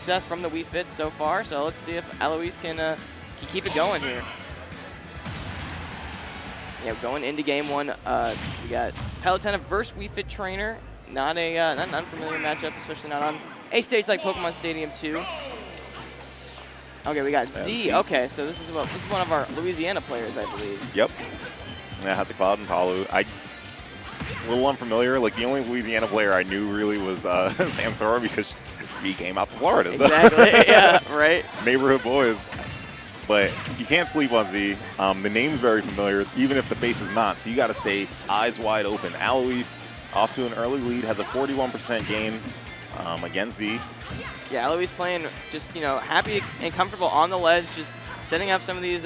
success from the Wii Fit so far, so let's see if Alois can keep it going here. Yeah, going into game one, we got Palutena versus Wii Fit Trainer. Not an unfamiliar matchup, especially not on a stage like Pokemon Stadium 2. Okay, we got Z. Okay, so this is one of our Louisiana players, I believe. Yep. Yeah, has a Cloud and Palu. A little unfamiliar. Like, the only Louisiana player I knew really was Sam Sora, because he came out to Florida. So. Exactly. Yeah, right. Neighborhood boys. But you can't sleep on Z. The name's very familiar, even if the face is not. So you got to stay eyes wide open. Alois off to an early lead, has a 41% gain against Z. Yeah, Alois playing just, happy and comfortable on the ledge, just setting up some of these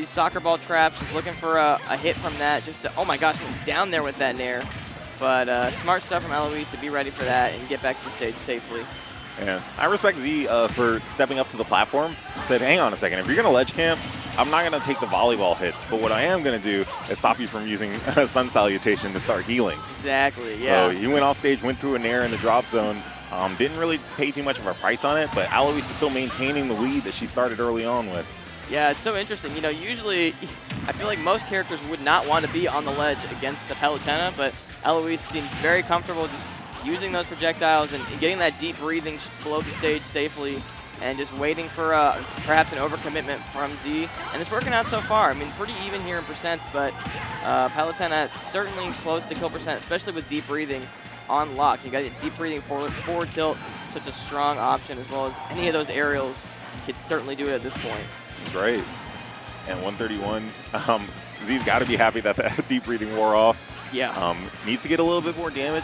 soccer ball traps, just looking for a hit from that. Oh my gosh, went down there with that nair. But smart stuff from Alois to be ready for that and get back to the stage safely. Yeah, I respect Z for stepping up to the platform. Said, hang on a second, if you're going to ledge camp, I'm not going to take the volleyball hits. But what I am going to do is stop you from using Sun Salutation to start healing. Exactly, yeah. So he went off stage, went through a nair in the drop zone. Didn't really pay too much of a price on it, but Alois is still maintaining the lead that she started early on with. Yeah, it's so interesting. Usually I feel like most characters would not want to be on the ledge against the Palutena, but Alois seems very comfortable just using those projectiles and getting that deep breathing below the stage safely and just waiting for perhaps an overcommitment from Z. And it's working out so far. I mean, pretty even here in percents, but Palutena certainly close to kill percent, especially with deep breathing on lock. You got deep breathing forward tilt, such a strong option, as well as any of those aerials could certainly do it at this point. That's right. And 131, Z's got to be happy that that deep breathing wore off. Yeah. Needs to get a little bit more damage.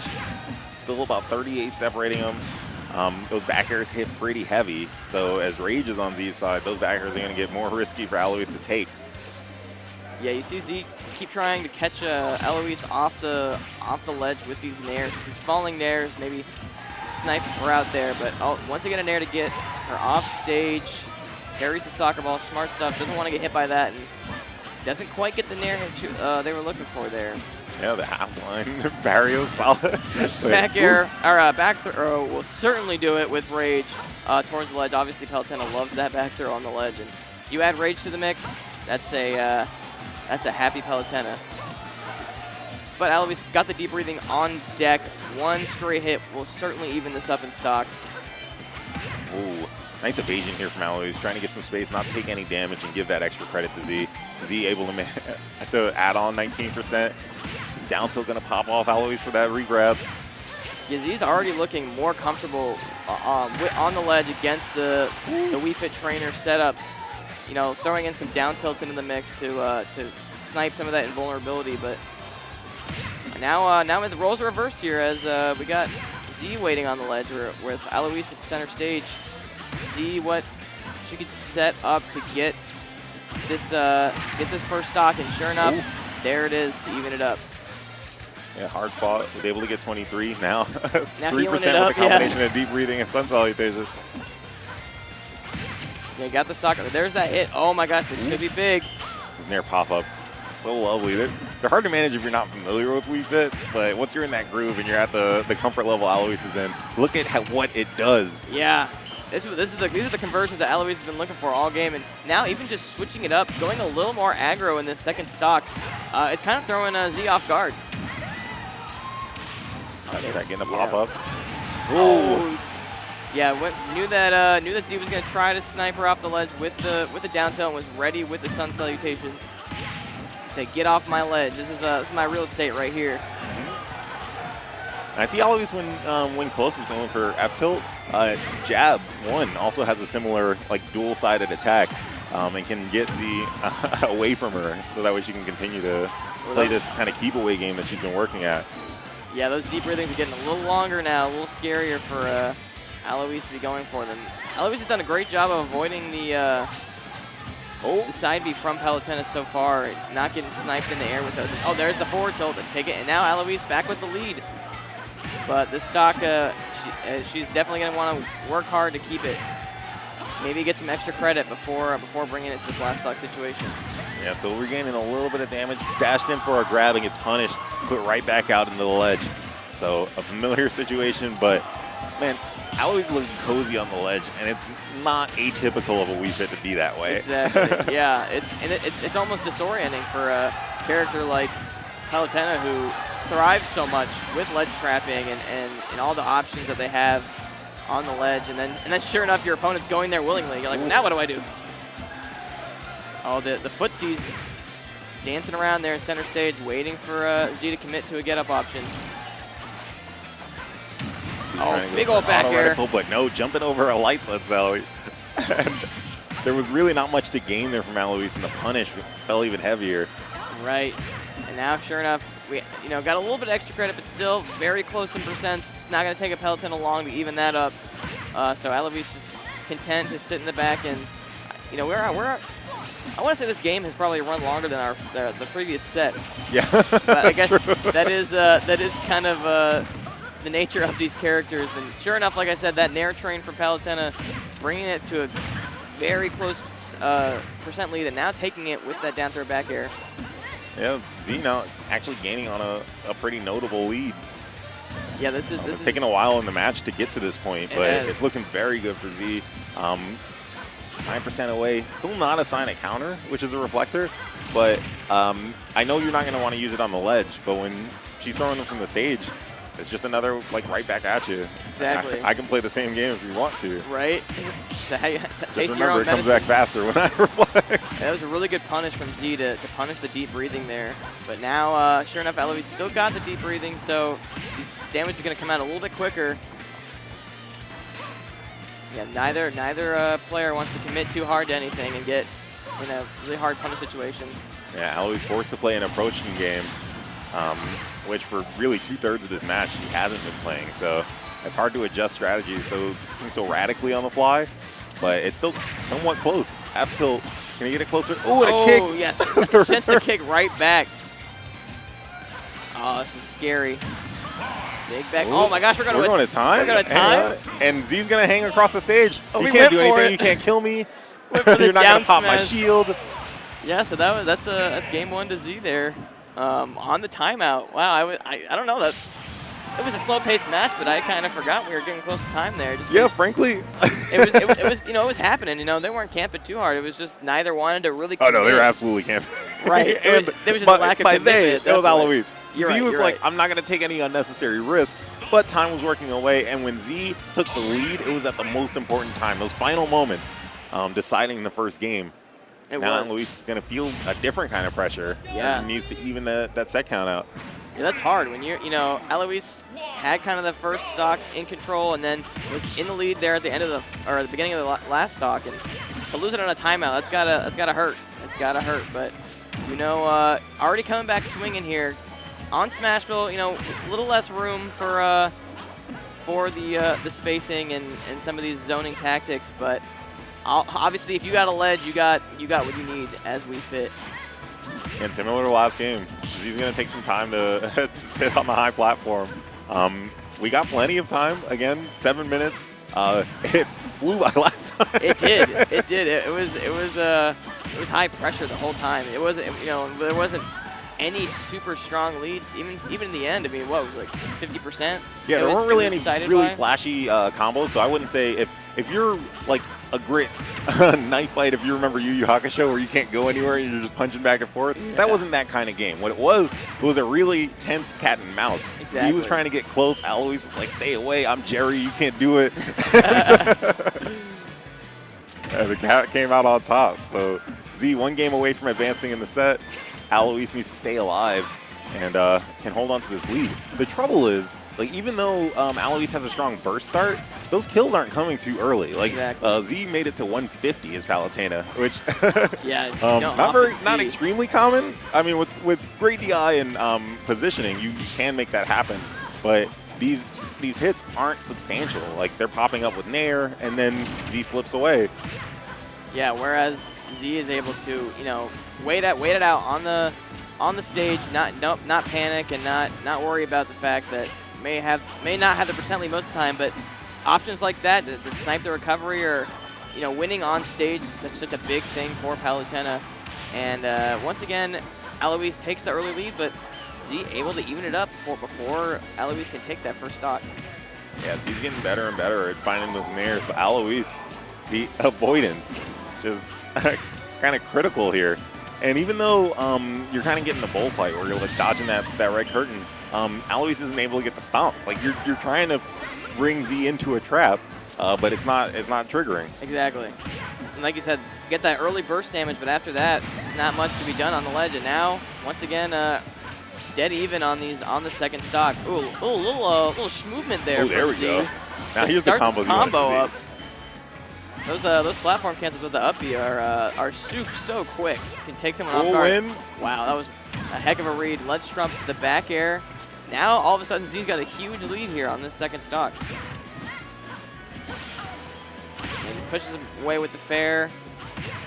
Still about 38 separating them. Those back airs hit pretty heavy. So as Rage is on Z's side, those back airs are going to get more risky for Alois to take. Yeah, you see Z keep trying to catch Alois off the ledge with these nairs. These falling nairs, maybe snipe her out there. But once again, a nair to get her off stage. Carries the soccer ball, smart stuff. Doesn't want to get hit by that, and doesn't quite get the nair hit they were looking for there. Yeah, the half line barrier solid. Back air, or back throw will certainly do it with Rage towards the ledge. Obviously, Palutena loves that back throw on the ledge, and you add Rage to the mix. That's a happy Palutena. But Alois got the deep breathing on deck. One straight hit will certainly even this up in stocks. Ooh, nice evasion here from Alois, trying to get some space, not take any damage, and give that extra credit to Z. Z able to add on 19%. Down tilt going to pop off Alois for that regrab. Yeah, Z's already looking more comfortable on the ledge against the Wii Fit Trainer setups. Throwing in some down tilt into the mix to snipe some of that invulnerability. But now the roles are reversed here as we got Z waiting on the ledge with Alois with center stage. See what she could set up to get this first stock, and sure enough, there it is to even it up. Yeah, hard fought, was able to get 23 now. 3% with up, a combination of deep breathing and Sun Salutation. Yeah, got the stock. There's that hit. Oh my gosh, this could be big. Those near pop-ups, so lovely. They're hard to manage if you're not familiar with Wii Fit, but once you're in that groove and you're at the comfort level Alois is in, look at what it does. Yeah. These are the conversions that Alois has been looking for all game, and now even just switching it up, going a little more aggro in this second stock, is kind of throwing Z off guard. Try getting a pop-up. Oh, yeah, knew that Z was going to try to snipe her off the ledge with the down tilt and was ready with the Sun Salutation. Say, get off my ledge. This is my real estate right here. I see Alois when close is going for F tilt. Jab 1 also has a similar dual-sided attack and can get Z away from her, so that way she can continue to play this kind of keep away game that she's been working at. Yeah, those deep breathings are getting a little longer now, a little scarier for Alois to be going for them. Alois has done a great job of avoiding the side B from Palutena so far, not getting sniped in the air with those. Oh, there's the forward tilt, and take it, and now Alois back with the lead. But this stock, she's definitely going to want to work hard to keep it. Maybe get some extra credit before bringing it to this last stock situation. Yeah, so we're gaining a little bit of damage. Dashed in for a grab and gets punished. Put right back out into the ledge. So a familiar situation, but man, Alois looks cozy on the ledge, and it's not atypical of a Wii Fit to be that way. Exactly. Yeah, it's almost disorienting for a character like Palutena, who thrives so much with ledge trapping and all the options that they have on the ledge, and then sure enough, your opponent's going there willingly. You're like, well, now what do I do? Oh, the footsies dancing around there in center stage, waiting for Z to commit to a get-up option. Oh, big old back air. But no, jumping over a light sled, Alois. And there was really not much to gain there from Alois, and the punish fell even heavier. Right. And now, sure enough, we got a little bit extra credit, but still very close in percents. It's not going to take a Palutena long to even that up. So Alois is content to sit in the back, and I want to say this game has probably run longer than the previous set. Yeah, but I guess that is kind of the nature of these characters. And sure enough, like I said, that Nair train from Palutena, bringing it to a very close percent lead, and now taking it with that down throw back air. Yeah, Z now actually gaining on a pretty notable lead. Yeah, this is taking a while in the match to get to this point, but it's looking very good for Z. 9% away, still not a sign of counter, which is a reflector, but I know you're not going to want to use it on the ledge, but when she's throwing them from the stage, it's just another, like, right back at you. Exactly. I can play the same game if you want to. Right. Just remember, it comes back faster when I reflect. Yeah, that was a really good punish from Z to punish the deep breathing there. But now, sure enough, Alois still got the deep breathing, so this damage is going to come out a little bit quicker. Yeah, neither player wants to commit too hard to anything and get in a really hard punish situation. Yeah, Alois forced to play an approaching game, which for really 2/3 of this match he hasn't been playing. So it's hard to adjust strategies so radically on the fly, but it's still somewhat close. F tilt, can he get it closer? Ooh, and a kick! Oh, yes, sends the kick right back. Oh, this is scary. Big back. Ooh. Oh my gosh, we're going to time. We're going to time. And Z's going to hang across the stage. Oh, you can't do anything. You can't kill me. You're not going to pop my shield. Yeah, so that's game one to Z there. On the timeout. Wow, I don't know, it was a slow-paced match, but I kind of forgot we were getting close to time there. Yeah, frankly, it was happening. They weren't camping too hard. It was just neither wanted to really. Oh no, they were absolutely camping. Right. There was just a lack of commitment. It was Alois. Z was like, I'm not going to take any unnecessary risks, but time was working away. And when Z took the lead, it was at the most important time, those final moments, deciding the first game. Now Alois is going to feel a different kind of pressure. Yeah. He needs to even that set count out. Yeah, that's hard when Alois had kind of the first stock in control and then was in the lead there at the end of the beginning of the last stock, and to lose it on a timeout, that's gotta hurt. It's gotta hurt. But already coming back swinging here on Smashville. A little less room for the spacing and some of these zoning tactics, but obviously if you got a ledge, you got what you need as we fit. And similar to last game, he's going to take some time to sit on the high platform. We got plenty of time. Again, 7 minutes. It flew by last time. It did. It did. It was high pressure the whole time. It wasn't. There wasn't any super strong leads. Even in the end, I mean, what was it, like 50%? Yeah, there weren't really any really flashy combos. So I wouldn't say if you're like a grit knife fight, if you remember Yu Yu Hakusho, where you can't go anywhere and you're just punching back and forth, that wasn't that kind of game. What it was a really tense cat and mouse. Exactly. So he was trying to get close. Alois was like, stay away, I'm Jerry, you can't do it. And the cat came out on top. So Z, one game away from advancing in the set. Alois needs to stay alive and can hold on to this lead. The trouble is, like, even though Alois has a strong burst start, those kills aren't coming too early. Like, exactly. Z made it to 150 as Palutena, which yeah, not extremely common. I mean, with great DI and positioning, you can make that happen. But these hits aren't substantial. Like, they're popping up with Nair, and then Z slips away. Yeah, whereas Z is able to, wait it out on the stage, not panic and not worry about the fact that may not have the percent lead most of the time, but options like that to snipe the recovery or winning on stage is such a big thing for Palutena. And once again, Alois takes the early lead, but Z able to even it up before Alois can take that first stock. Yeah, so he's getting better and better at finding those nairs. But Alois, the avoidance, just kind of critical here. And even though you're kind of getting the bullfight where you're like dodging that red curtain, Alois isn't able to get the stomp. Like you're trying to bring Z into a trap, but it's not triggering. Exactly. And like you said, get that early burst damage, but after that, there's not much to be done on the ledge. And now, once again, dead even on the second stock. Ooh, little movement there. Oh, there we go. Now here's the combo up. Those platform cancels with the up B are so quick. Can take someone off guard. Wow, that was a heck of a read. Ledge trump to the back air. Now all of a sudden Z's got a huge lead here on this second stock. And he pushes him away with the fair.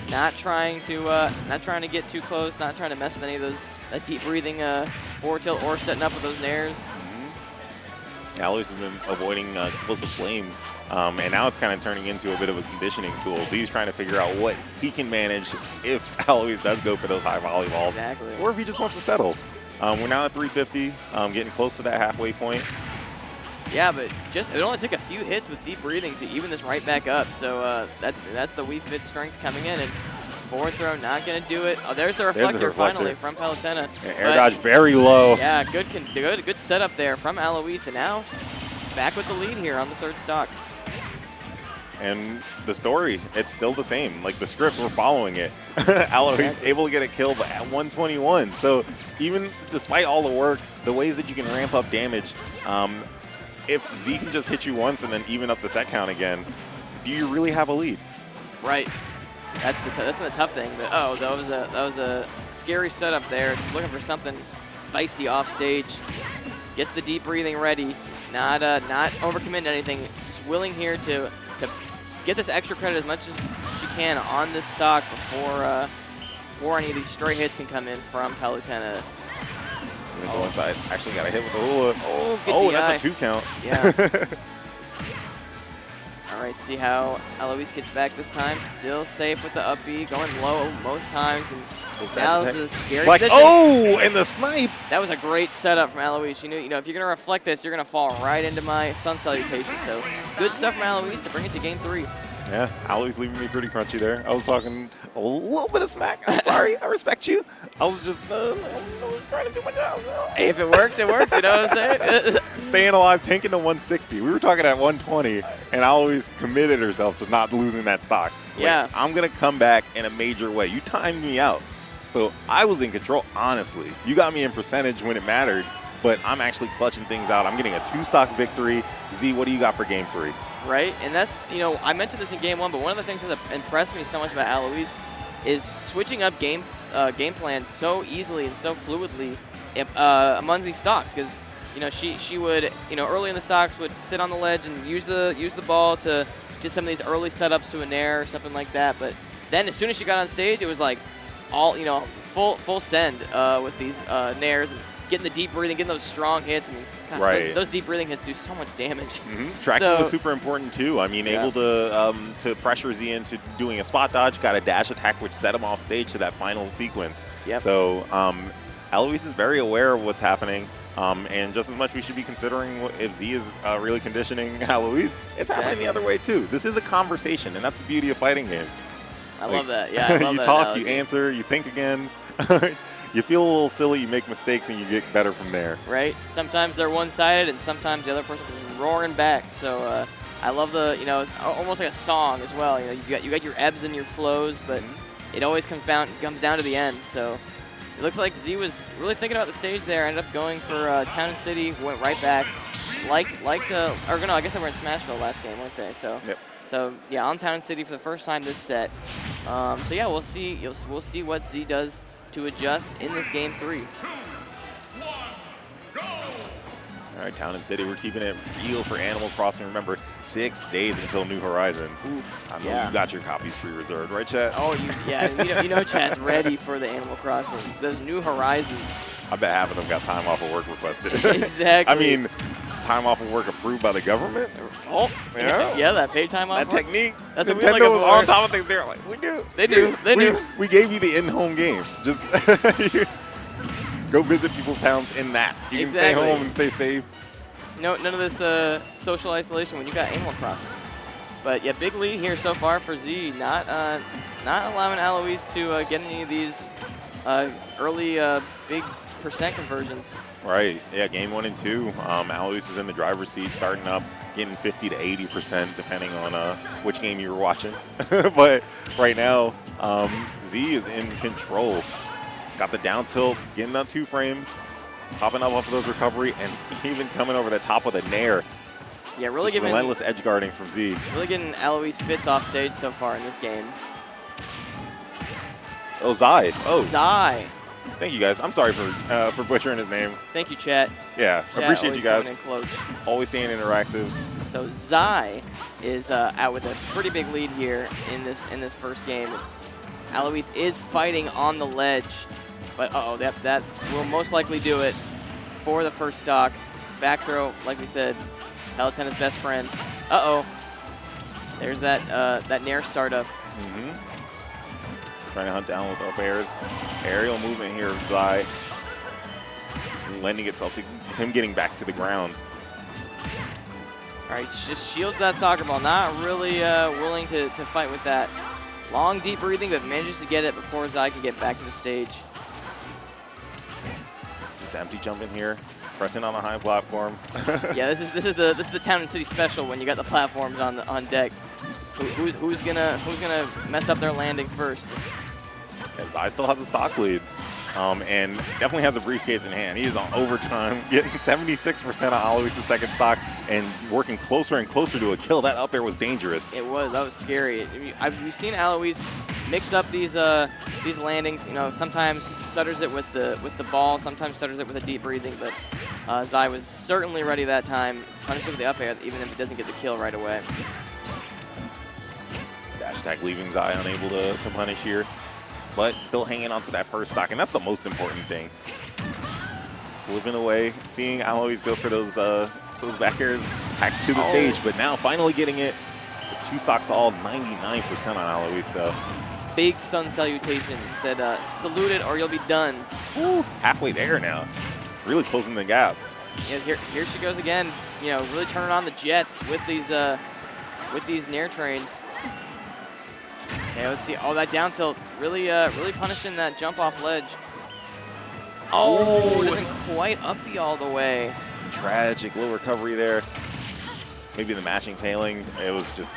Not trying to get too close. Not trying to mess with any of that deep breathing forward tilt or setting up with those nairs. Alois has been avoiding explosive flame. And now it's kind of turning into a bit of a conditioning tool. Z's trying to figure out what he can manage if Alois does go for those high volley balls. Exactly. Or if he just wants to settle. We're now at 350, getting close to that halfway point. Yeah, but it only took a few hits with deep breathing to even this right back up. So that's the Wii Fit strength coming in. And forward throw, not going to do it. Oh, there's the reflector finally from Palutena. Air dodge very low. Yeah, good setup there from Alois. And now back with the lead here on the third stock. And the story, it's still the same. Like the script, we're following it. Alois able to get a kill, but at 121. So even despite all the work, the ways that you can ramp up damage, if Z can just hit you once and then even up the set count again, do you really have a lead? Right. That's the tough thing. But that was a scary setup there. Looking for something spicy off stage. Gets the deep breathing ready. Not overcommitting anything. Just willing here to get this extra credit as much as she can on this stock before any of these stray hits can come in from Palutena. Go inside. Actually got a hit with the hula. Oh, that's a 2 count. Yeah. All right, see how Alois gets back this time. Still safe with the up B, going low most times. And that was a scary position. Oh, and the snipe. That was a great setup from Alois. You knew, if you're going to reflect this, you're going to fall right into my sun salutation. So good stuff from Alois to bring it to game 3. Yeah, Alois leaving me pretty crunchy there. I was talking a little bit of smack. I'm sorry. I respect you. I was just trying to do my job. Hey, if it works, it works. You know what I'm saying? Staying alive, tanking to 160. We were talking at 120, and Alois committed herself to not losing that stock. Yeah. I'm going to come back in a major way. You timed me out. So I was in control, honestly. You got me in percentage when it mattered, but I'm actually clutching things out. I'm getting a 2-stock victory. Z, what do you got for game 3? Right, and that's, I mentioned this in game 1, but one of the things that impressed me so much about Alois is switching up game plans so easily and so fluidly among these stocks. Because, she would, early in the stocks would sit on the ledge and use the ball to do some of these early setups to a nair or something like that. But then as soon as she got on stage, it was like all, full send with these nairs. And getting the deep breathing, getting those strong hits. I mean, gosh, right. those deep breathing hits do so much damage. Tracking was super important too. I mean, able to pressure Z into doing a spot dodge, got a dash attack, which set him off stage to that final sequence. Yep. So Alois is very aware of what's happening. And just as much we should be considering if Z is really conditioning Alois, it's happening the other way too. This is a conversation, and that's the beauty of fighting games. I love that. Yeah, I love you that talk, analogy. you answer, you think again. You feel a little silly, you make mistakes, and you get better from there. Right. Sometimes they're one-sided, and sometimes the other person is roaring back. So I love the, it's almost like a song as well. You got your ebbs and your flows, but it always comes down to the end. So it looks like Z was really thinking about the stage there. Ended up going for Town and City, went right back. I guess they were in Smashville last game, weren't they? So. Yep. So yeah, on Town and City for the first time this set. So yeah, we'll see. We'll see what Z does to adjust in this game 3. All right, Town and City, we're keeping it real for Animal Crossing. Remember, 6 days until New Horizon. Oof, I know you got your copies pre-reserved, right, chat? Oh, chat's ready for the Animal Crossing. Those New Horizons. I bet half of them got time off of work requested. Exactly. I mean, time off of work approved by the government? Oh, yeah, that paid time off. That technique. That's Nintendo was on top of things. They're like, we do. They do. We gave you the in-home game. Just go visit people's towns in that. You can stay home and stay safe. none of this social isolation when you got Animal Crossing. But yeah, big lead here so far for Z. Not allowing Alois to get any of these early big percent conversions. Right. Yeah, game 1 and 2. Alois is in the driver's seat, starting up, getting 50 to 80%, depending on which game you were watching. But right now, Z is in control. Got the down tilt, getting that 2-frame, popping up off of those recovery, and even coming over the top of the nair. Yeah, really Just giving relentless edge guarding from Z. Really getting Alois fits off stage so far in this game. Oh, Zai. Oh, Zai. Thank you guys. I'm sorry for butchering his name. Thank you, chat. Yeah, Chat appreciate you guys. coming in close. Always staying interactive. So Zai is out with a pretty big lead here in this first game. Alois is fighting on the ledge, but that will most likely do it for the first stock. Back throw, like we said, Pelotenna's best friend. There's that nair startup. Trying to hunt down with up airs. Aerial movement here, Zai. Lending itself to him getting back to the ground. All right, just shields that soccer ball. Not really willing to fight with that. Long, deep breathing, but manages to get it before Zai can get back to the stage. Just empty jump in here, pressing on a high platform. Yeah, this is the Town and City special when you got the platforms on deck. Who's gonna mess up their landing first? Yeah, Zai still has a stock lead, and definitely has a briefcase in hand. He is on overtime, getting 76% on Alois' second stock, and working closer and closer to a kill. That up air was dangerous. That was scary. We've seen Alois mix up these landings. You know, sometimes stutters it with the ball, sometimes stutters it with a deep breathing, but Zai was certainly ready that time. Punished it with the up air, even if he doesn't get the kill right away. Dash attack leaving Zai unable to punish here, but still hanging on to that first stock, and that's the most important thing. Slipping away, seeing Alois go for those back airs, attacks to the stage, but now finally getting it. It's 2 stocks all, 99% on Alois though. Big sun salutation. Said, salute it or you'll be done. Woo, halfway there now. Really closing the gap. Yeah, here she goes again. You know, really turning on the jets with these nair trains. Okay, let's see. Oh, that down tilt really punishing that jump off ledge. Oh, it doesn't quite up B all the way. Tragic low recovery there. Maybe the matching failing. It was just,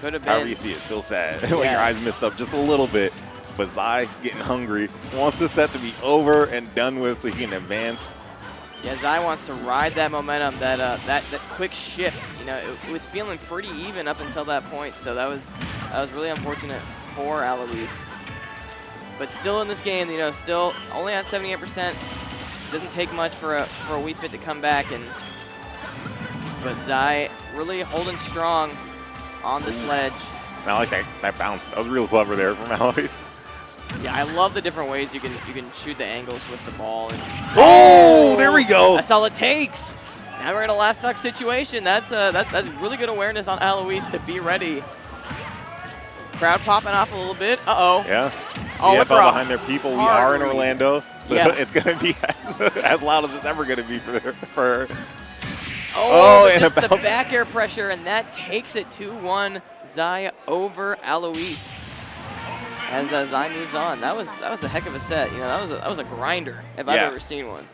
could have been. However you see it, still sad when your eyes missed up just a little bit. But Zai getting hungry, wants the set to be over and done with so he can advance. Yeah, Zai wants to ride that momentum, that quick shift. You know, it was feeling pretty even up until that point, so that was really unfortunate for Alois. But still in this game, you know, still only at 78%. Doesn't take much for a Wii Fit to come back, but Zai really holding strong on this ledge. And I like that bounce. That was real clever there from Alois. Yeah, I love the different ways you can shoot the angles with the ball. And oh, there we go. That's all it takes. Now we're in a last stock situation. That's really good awareness on Alois to be ready. Crowd popping off a little bit. Yeah. CFL behind their people. We are in Orlando, so it's going to be as loud as it's ever going to be for and just the back air pressure, and that takes it 2-1 Zai over Alois. As Zai moves on, that was a heck of a set. You know, that was a grinder if I've ever seen one.